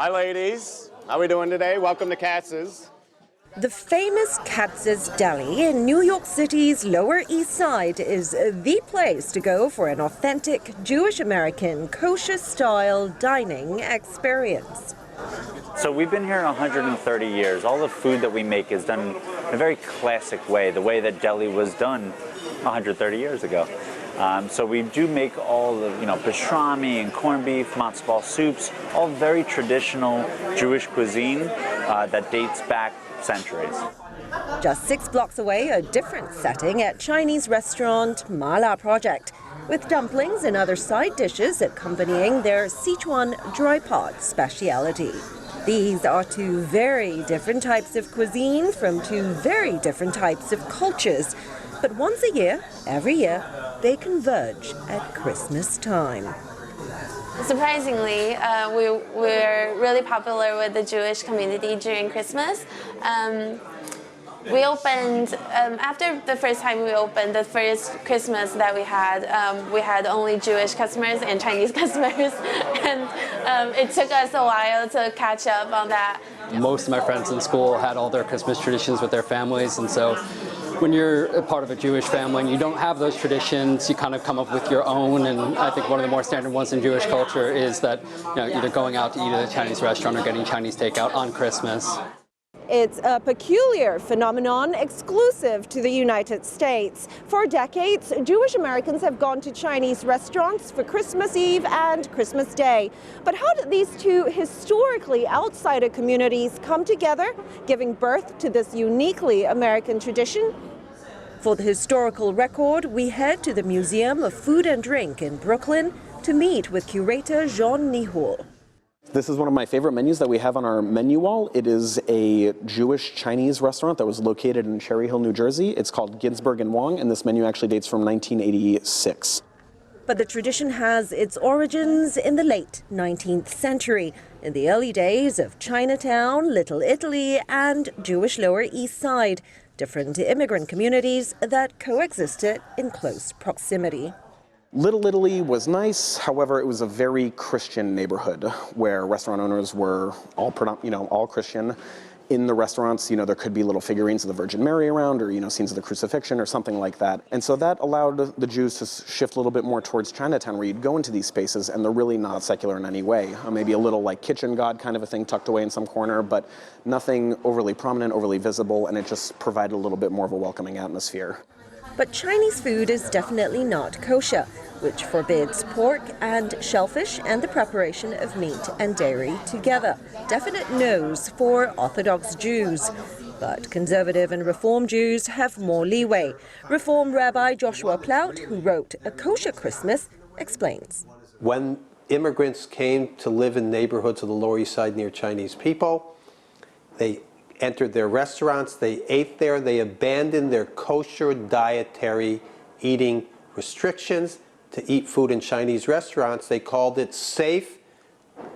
Hi, ladies. How are we doing today? Welcome to Katzs. The famous Katz's Deli in New York City's Lower East Side is the place to go for an authentic Jewish-American kosher-style dining experience. So we've been here 130 years. All the food that we make is done in a very classic way, the way that deli was done 130 years ago. So we do make all the, pastrami and corned beef, matzo ball soups, all very traditional Jewish cuisine that dates back centuries. Just 6 blocks away, a different setting at Chinese restaurant Mala Project, with dumplings and other side dishes accompanying their Sichuan dry pot speciality. These are two very different types of cuisine from two very different types of cultures. But once a year, every year, they converge at Christmas time. Surprisingly, we're really popular with the Jewish community during Christmas. We opened, after the first time we opened, the first Christmas that we had only Jewish customers and Chinese customers, and it took us a while to catch up on that. Most of my friends in school had all their Christmas traditions with their families, and so when you're a part of a Jewish family and you don't have those traditions, you kind of come up with your own. And I think one of the more standard ones in Jewish culture is that either going out to eat at a Chinese restaurant or getting Chinese takeout on Christmas. It's a peculiar phenomenon exclusive to the United States. For decades, Jewish Americans have gone to Chinese restaurants for Christmas Eve and Christmas Day. But how did these two historically outsider communities come together, giving birth to this uniquely American tradition? For the historical record, we head to the Museum of Food and Drink in Brooklyn to meet with curator Jean Nihul. This is one of my favorite menus that we have on our menu wall. It is a Jewish Chinese restaurant that was located in Cherry Hill, New Jersey. It's called Ginsberg and Wong, and this menu actually dates from 1986. But the tradition has its origins in the late 19th century, in the early days of Chinatown, Little Italy, and Jewish Lower East Side, different immigrant communities that coexisted in close proximity. Little Italy was nice, however, it was a very Christian neighborhood where restaurant owners were all Christian. In the restaurants, there could be little figurines of the Virgin Mary around, or scenes of the crucifixion or something like that. And so that allowed the Jews to shift a little bit more towards Chinatown, where you'd go into these spaces and they're really not secular in any way. Maybe a little like kitchen god kind of a thing tucked away in some corner, but nothing overly prominent, overly visible, and it just provided a little bit more of a welcoming atmosphere. But Chinese food is definitely not kosher, which forbids pork and shellfish and the preparation of meat and dairy together. Definite no's for Orthodox Jews. But conservative and Reform Jews have more leeway. Reform Rabbi Joshua Plout, who wrote A Kosher Christmas, explains. When immigrants came to live in neighborhoods of the Lower East Side near Chinese people, they entered their restaurants, they ate there, they abandoned their kosher dietary eating restrictions to eat food in Chinese restaurants. They called it safe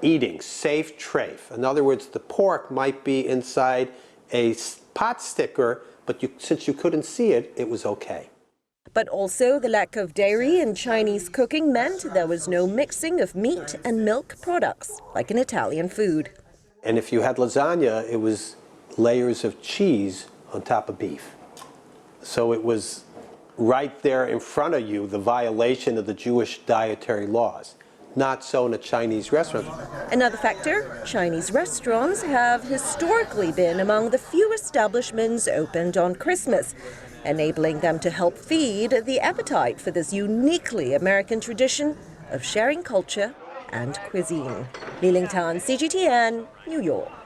eating, safe treif. In other words, the pork might be inside a pot sticker, but since you couldn't see it, it was okay. But also the lack of dairy in Chinese cooking meant there was no mixing of meat and milk products, like in Italian food. And if you had lasagna, it was layers of cheese on top of beef. So it was right there in front of you, the violation of the Jewish dietary laws. Not so in a Chinese restaurant. Another factor, Chinese restaurants have historically been among the few establishments opened on Christmas, enabling them to help feed the appetite for this uniquely American tradition of sharing culture and cuisine. Li Ling Tan, CGTN, New York.